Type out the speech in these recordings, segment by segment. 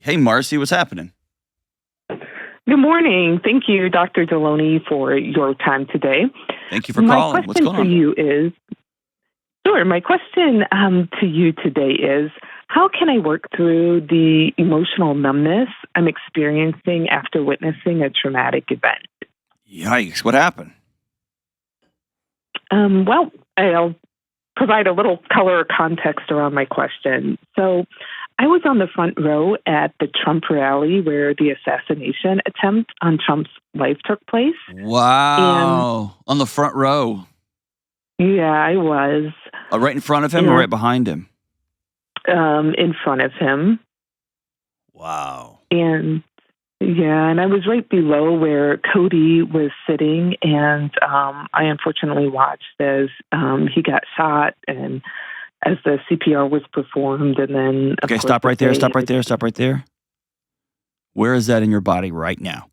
Hey, Marcy, what's happening? Good morning. Thank you, Dr. Delony, for your time today. Thank you for calling. What's going on? My question to you today is, how can I work through the emotional numbness I'm experiencing after witnessing a traumatic event? Yikes, what happened? Well, I'll provide a little color or context around my question. So I was on the front row at the Trump rally where the assassination attempt on Trump's life took place. Wow. On the front row. Yeah, I was. Right in front of him or right behind him? In front of him. Wow. And I was right below where Cody was sitting, and I unfortunately watched as he got shot and as the CPR was performed, and then... Okay, stop right there. Where is that in your body right now?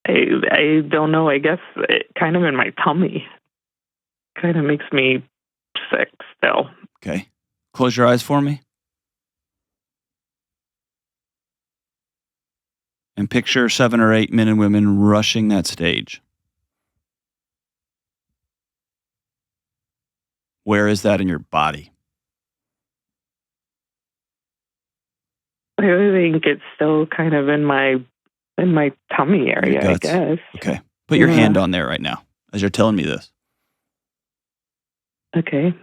I don't know. I guess it kind of in my tummy. Kind of makes me sick still. Okay. Close your eyes for me. And picture 7 or 8 men and women rushing that stage. Where is that in your body? I think it's still kind of in my tummy area, I guess. Okay. Put your hand on there right now as you're telling me this. Okay.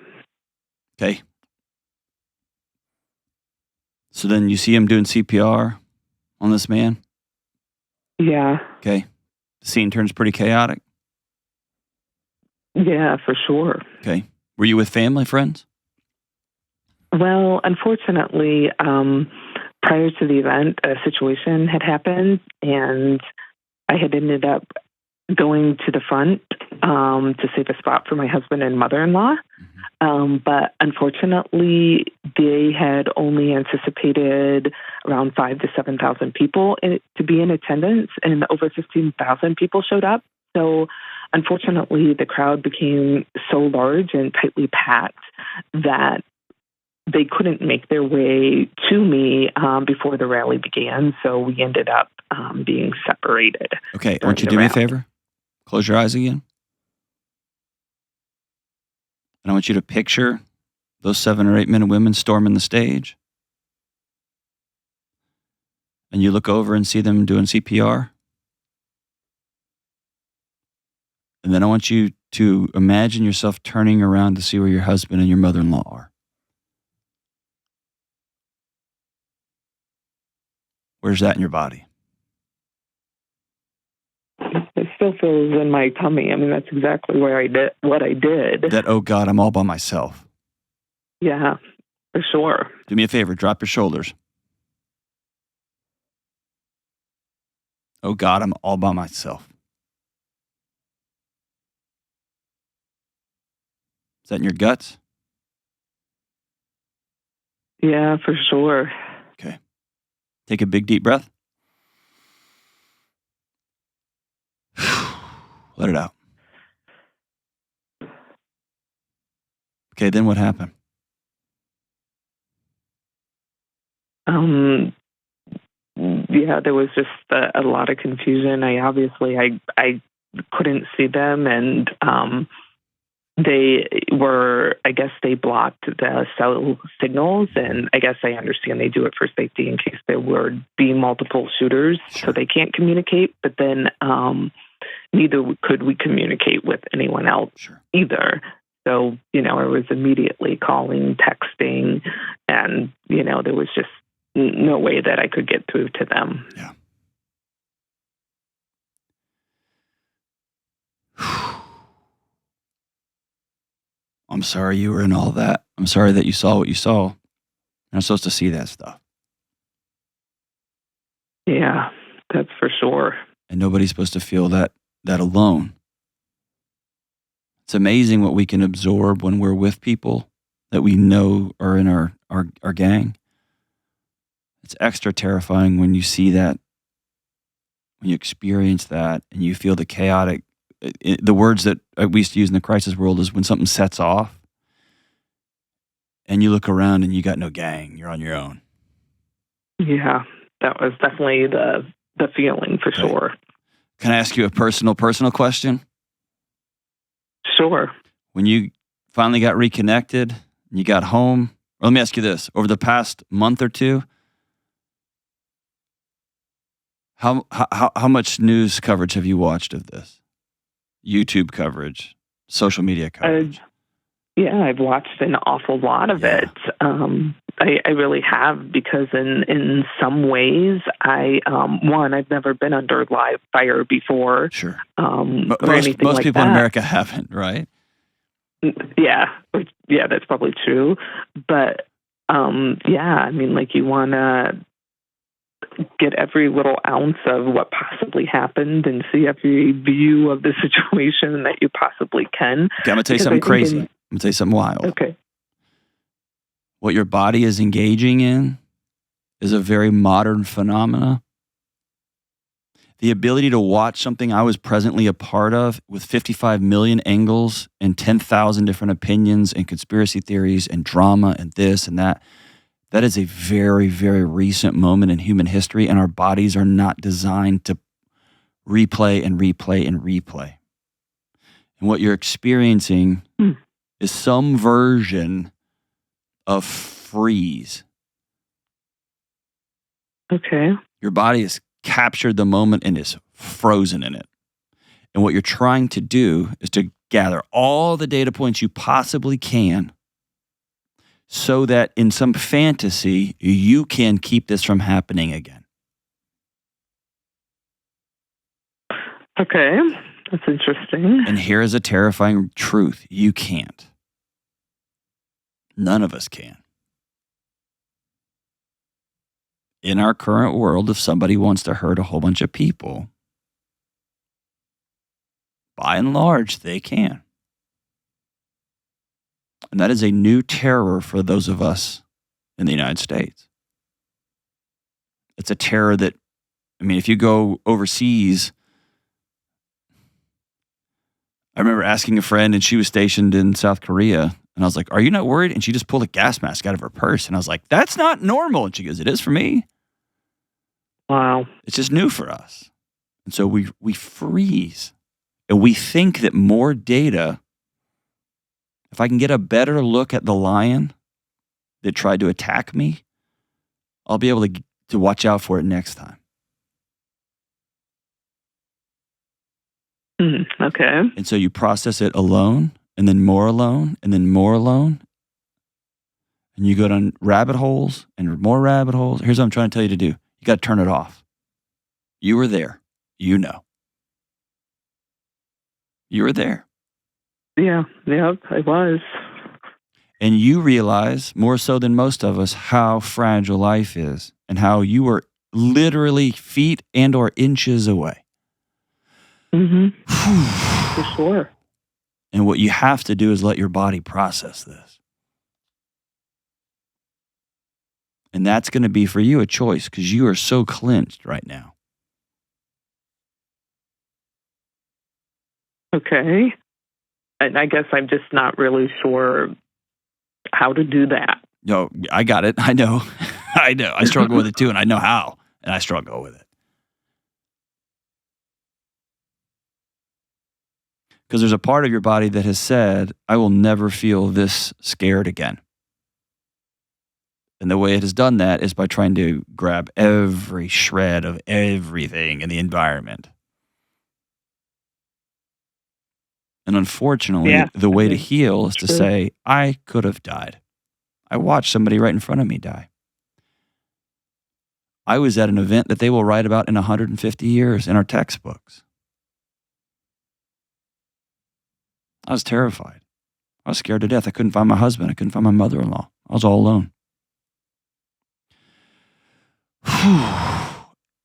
So then you see him doing CPR on this man? Yeah. Okay. The scene turns pretty chaotic? Yeah, for sure. Okay. Were you with family, friends? Well, unfortunately, prior to the event, a situation had happened, and I had ended up going to the front to save a spot for my husband and mother-in-law. But unfortunately, they had only anticipated around 5,000 to 7,000 people to be in attendance, and over 15,000 people showed up. So unfortunately, the crowd became so large and tightly packed that they couldn't make their way to me before the rally began. So we ended up being separated. Okay, why don't you do me a favor? Close your eyes again. And I want you to picture those 7 or 8 men and women storming the stage. And you look over and see them doing CPR. And then I want you to imagine yourself turning around to see where your husband and your mother-in-law are. Where's that in your body? It still feels in my tummy. I mean, that's exactly what I did. That, oh God, I'm all by myself. Yeah, for sure. Do me a favor, drop your shoulders. Oh God, I'm all by myself. Is that in your guts? Yeah, for sure. Okay. Take a big, deep breath. Let it out. Okay, then what happened? Yeah, there was just a lot of confusion. I couldn't see them, and they were, I guess they blocked the cell signals, and I guess I understand they do it for safety in case there would be multiple shooters, so they can't communicate, but then neither could we communicate with anyone else either. So, I was immediately calling, texting, and, there was just no way that I could get through to them. Yeah. I'm sorry you were in all that. I'm sorry that you saw what you saw. You're not supposed to see that stuff. Yeah, that's for sure. And nobody's supposed to feel that alone. It's amazing what we can absorb when we're with people that we know are in our gang. It's extra terrifying when you see that, when you experience that, and you feel the chaotic. The words that we used to use in the crisis world is when something sets off, and you look around and you got no gang. You're on your own. Yeah, that was definitely the feeling for sure. Can I ask you a personal question? Sure. When you finally got reconnected and you got home, or let me ask you this, over the past month or two, how much news coverage have you watched of this? YouTube coverage, social media coverage? Yeah, I've watched an awful lot of it. I really have, because in some ways, I've never been under live fire before. Sure. Most like people in America haven't, right? Yeah, that's probably true. But I mean, like, you want to get every little ounce of what possibly happened and see every view of the situation that you possibly can. Okay, I'm going to tell you something crazy. I'm going to tell you something wild. Okay. What your body is engaging in is a very modern phenomena. The ability to watch something I was presently a part of with 55 million angles and 10,000 different opinions and conspiracy theories and drama and this and that, that is a very, very recent moment in human history, and our bodies are not designed to replay and replay and replay. And what you're experiencing is some version of freeze. Okay. Your body has captured the moment and is frozen in it. And what you're trying to do is to gather all the data points you possibly can so that in some fantasy, you can keep this from happening again. Okay. That's interesting. And here is a terrifying truth. You can't. None of us can. In our current world, if somebody wants to hurt a whole bunch of people, by and large, they can. And that is a new terror for those of us in the United States. It's a terror that, I mean, if you go overseas, I remember asking a friend, and she was stationed in South Korea, and I was like, "Are you not worried?" And she just pulled a gas mask out of her purse, and I was like, "That's not normal." And she goes, "It is for me." Wow. It's just new for us. And so we freeze, and we think that more data, if I can get a better look at the lion that tried to attack me, I'll be able to watch out for it next time. Okay. And so you process it alone, and then more alone, and then more alone. And you go down rabbit holes and more rabbit holes. Here's what I'm trying to tell you to do. You got to turn it off. You were there. You know. You were there. Yeah, I was. And you realize, more so than most of us, how fragile life is and how you were literally feet and or inches away. For sure. And what you have to do is let your body process this. And that's going to be for you a choice, because you are so clinched right now. Okay. And I guess I'm just not really sure how to do that. No, I got it. I know. I know. I struggle with it too, and I know how. And I struggle with it. Because there's a part of your body that has said, I will never feel this scared again. And the way it has done that is by trying to grab every shred of everything in the environment. And unfortunately, the way to heal is to say, I could have died. I watched somebody right in front of me die. I was at an event that they will write about in 150 years in our textbooks. I was terrified. I was scared to death. I couldn't find my husband. I couldn't find my mother-in-law. I was all alone.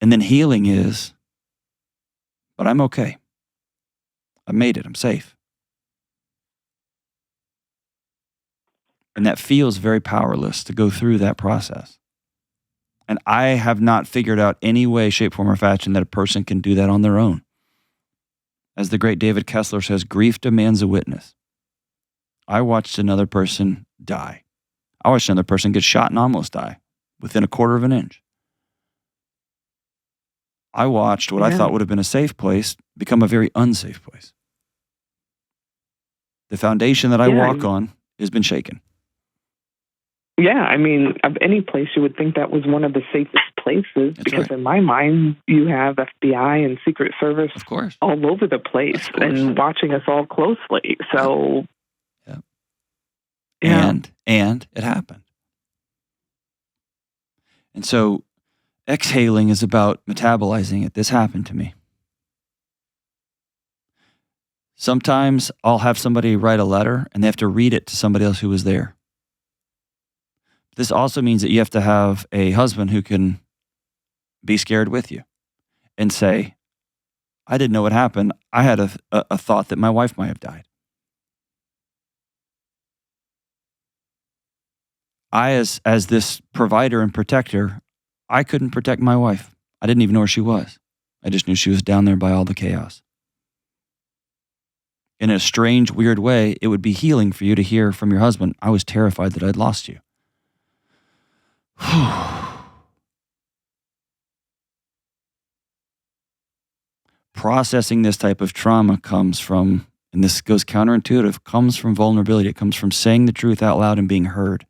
And then healing is, but I'm okay. I made it. I'm safe. And that feels very powerless to go through that process. And I have not figured out any way, shape, form, or fashion that a person can do that on their own. As the great David Kessler says, grief demands a witness. I watched another person die. I watched another person get shot and almost die within a quarter of an inch. I watched what I thought would have been a safe place become a very unsafe place. The foundation that I walk on has been shaken. Yeah, I mean, of any place, you would think that was one of the safest places. That's because right. in my mind, you have FBI and Secret Service Of course. all over the place Of course. and watching us all closely. So, Yep. yeah. And it happened. And so exhaling is about metabolizing it. This happened to me. Sometimes I'll have somebody write a letter and they have to read it to somebody else who was there. This also means that you have to have a husband who can be scared with you and say, I didn't know what happened. I had a thought that my wife might have died. I, as this provider and protector, I couldn't protect my wife. I didn't even know where she was. I just knew she was down there by all the chaos. In a strange, weird way, it would be healing for you to hear from your husband, I was terrified that I'd lost you. Processing this type of trauma comes from, and this goes counterintuitive, comes from vulnerability. It comes from saying the truth out loud and being heard.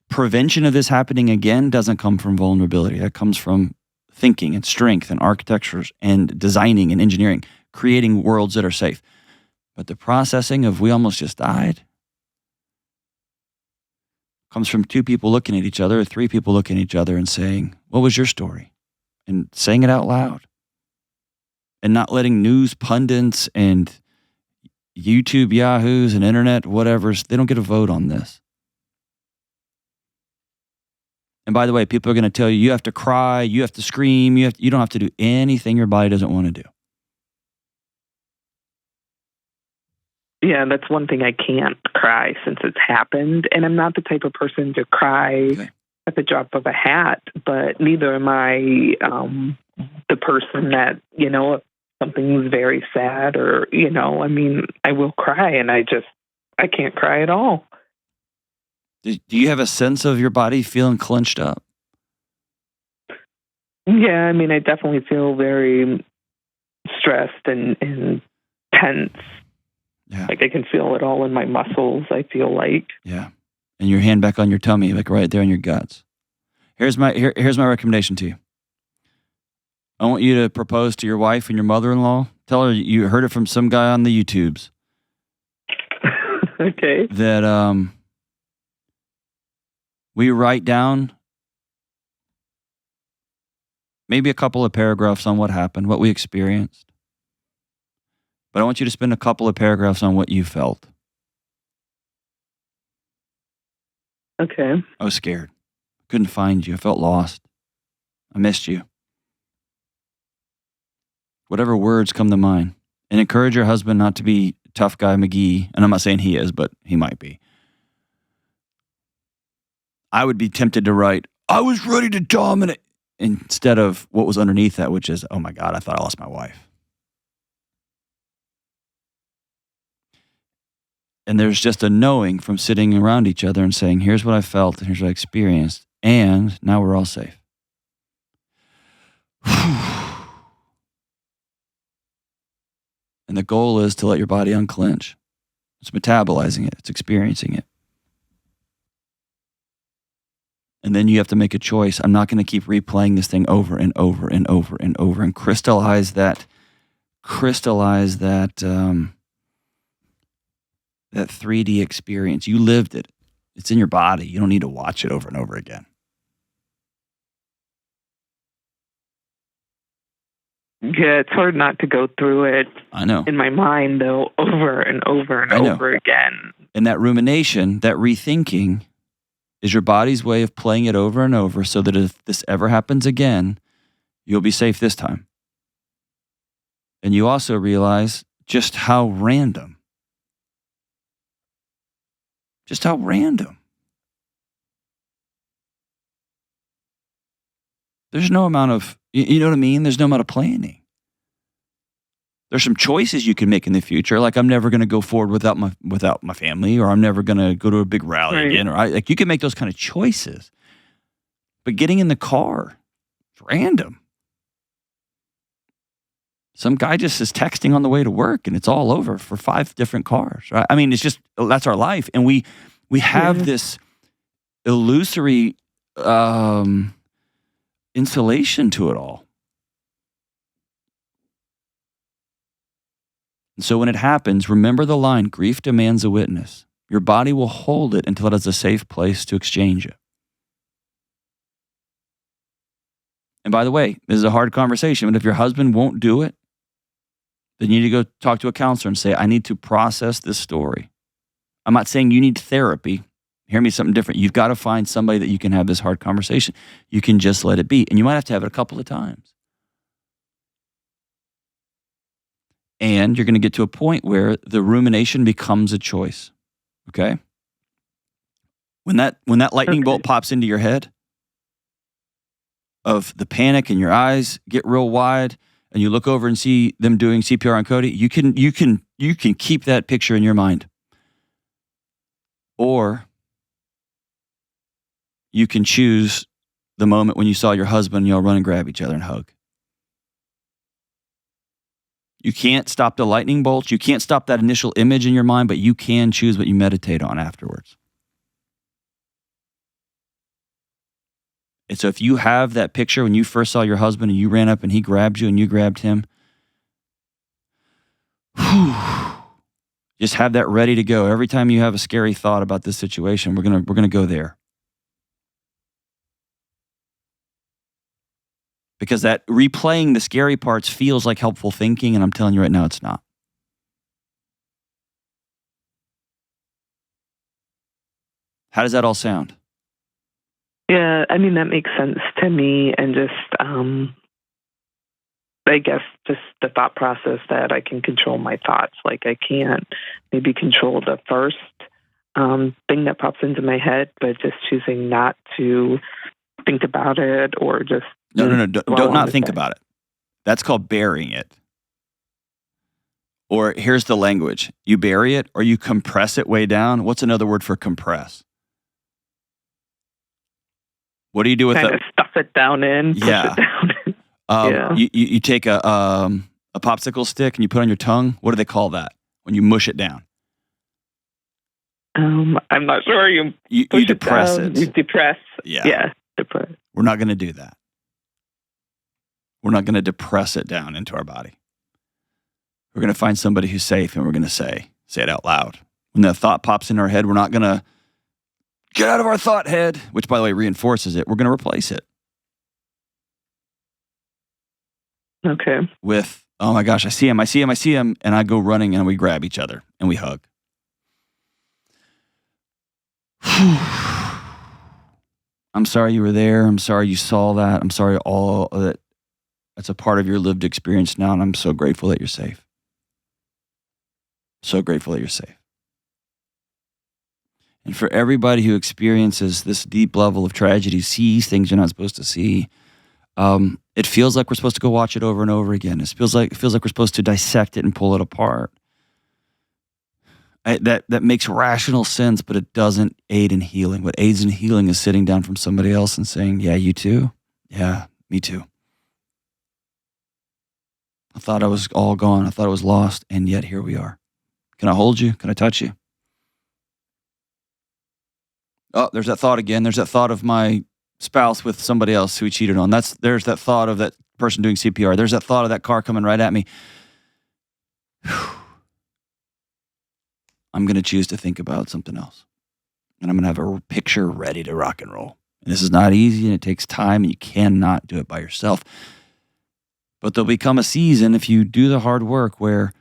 Prevention of this happening again doesn't come from vulnerability. That comes from thinking and strength and architectures and designing and engineering, creating worlds that are safe. But the processing of we almost just died comes from two people looking at each other, or three people looking at each other and saying, what was your story? And saying it out loud. And not letting news pundits and YouTube yahoos and internet whatevers, they don't get a vote on this. And by the way, people are going to tell you, you have to cry, you have to scream, you don't have to do anything your body doesn't want to do. Yeah, that's one thing I can't cry since it's happened. And I'm not the type of person to cry at the drop of a hat, but neither am I the person that, if something's very sad or, I mean, I will cry and I can't cry at all. Do you have a sense of your body feeling clenched up? Yeah, I mean, I definitely feel very stressed and tense. Yeah. Like I can feel it all in my muscles, I feel like. Yeah. And your hand back on your tummy, like right there in your guts. Here's my recommendation to you. I want you to propose to your wife and your mother-in-law. Tell her you heard it from some guy on the YouTubes. Okay. That we write down maybe a couple of paragraphs on what happened, what we experienced. But I want you to spend a couple of paragraphs on what you felt. Okay. I was scared. Couldn't find you. I felt lost. I missed you. Whatever words come to mind. And encourage your husband not to be tough guy McGee. And I'm not saying he is, but he might be. I would be tempted to write, I was ready to dominate, instead of what was underneath that, which is, oh my God, I thought I lost my wife. And there's just a knowing from sitting around each other and saying, here's what I felt and here's what I experienced. And now we're all safe. And the goal is to let your body unclench. It's metabolizing it. It's experiencing it. And then you have to make a choice. I'm not going to keep replaying this thing over and over and over and over and crystallize that 3D experience. You lived it. It's in your body. You don't need to watch it over and over again. Yeah, it's hard not to go through it. I know. In my mind, though, over and over and over again. And that rumination, that rethinking, is your body's way of playing it over and over so that if this ever happens again, you'll be safe this time. And you also realize just how random. Just how random. There's no amount of, you know what I mean? There's no amount of planning. There's some choices you can make in the future, like I'm never going to go forward without my family, or I'm never going to go to a big rally again, or like you can make those kind of choices. But getting in the car, it's random. Some guy just is texting on the way to work, and it's all over for 5 different cars. Right? I mean, it's just that's our life, and we have this illusory insulation to it all. And so when it happens, remember the line, grief demands a witness. Your body will hold it until it has a safe place to exchange it. And by the way, this is a hard conversation, but if your husband won't do it, then you need to go talk to a counselor and say, I need to process this story. I'm not saying you need therapy. Hear me something different. You've got to find somebody that you can have this hard conversation. You can just let it be. And you might have to have it a couple of times. And you're going to get to a point where the rumination becomes a choice. Okay? When that lightning bolt pops into your head of the panic and your eyes get real wide and you look over and see them doing CPR on Cody, you can keep that picture in your mind. Or you can choose the moment when you saw your husband and y'all run and grab each other and hug. You can't stop the lightning bolts. You can't stop that initial image in your mind, but you can choose what you meditate on afterwards. And so if you have that picture when you first saw your husband and you ran up and he grabbed you and you grabbed him, just have that ready to go. Every time you have a scary thought about this situation, we're gonna go there. Because that replaying the scary parts feels like helpful thinking, and I'm telling you right now, it's not. How does that all sound? Yeah, I mean, that makes sense to me. And just, I guess, just the thought process that I can control my thoughts. Like I can't maybe control the first thing that pops into my head, but just choosing not to think about it or just... No. Don't not think about it. That's called burying it. Or here's the language. You bury it or you compress it way down. What's another word for compress? What do you do with kind of stuff it down in? Yeah. Push it down. You take a popsicle stick and you put on your tongue. What do they call that when you mush it down? I'm not sure. You depress it. You depress. Yeah. Depress. We're not going to do that. We're not going to depress it down into our body. We're going to find somebody who's safe and we're going to say it out loud. When that thought pops in our head, we're not going to get out of our thought head, which by the way reinforces it. We're going to replace it. Okay. With, oh my gosh, I see him. And I go running and we grab each other and we hug. I'm sorry you were there. I'm sorry you saw that. I'm sorry all of that. That's a part of your lived experience now, and I'm so grateful that you're safe. So grateful that you're safe. And for everybody who experiences this deep level of tragedy, sees things you're not supposed to see, it feels like we're supposed to go watch it over and over again. It feels like we're supposed to dissect it and pull it apart. That makes rational sense, but it doesn't aid in healing. What aids in healing is sitting down from somebody else and saying, yeah, you too? Yeah, me too. I thought I was all gone. I thought I was lost, and yet here we are. Can I hold you? Can I touch you? Oh, there's that thought again. There's that thought of my spouse with somebody else who he cheated on. There's that thought of that person doing CPR. There's that thought of that car coming right at me. I'm going to choose to think about something else. And I'm going to have a picture ready to rock and roll. And this is not easy, and it takes time, and you cannot do it by yourself. But there'll become a season if you do the hard work where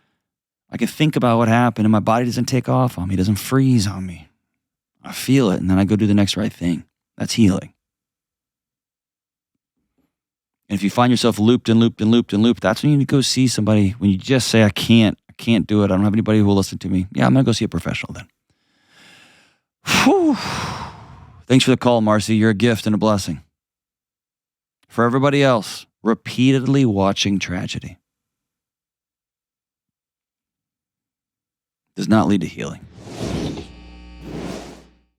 I can think about what happened and my body doesn't take off on me, doesn't freeze on me. I feel it, and then I go do the next right thing. That's healing. And if you find yourself looped, that's when you need to go see somebody. When you just say, I can't do it. I don't have anybody who will listen to me. Yeah, I'm going to go see a professional then. Whew. Thanks for the call, Marcy. You're a gift and a blessing. For everybody else, repeatedly watching tragedy. does not lead to healing.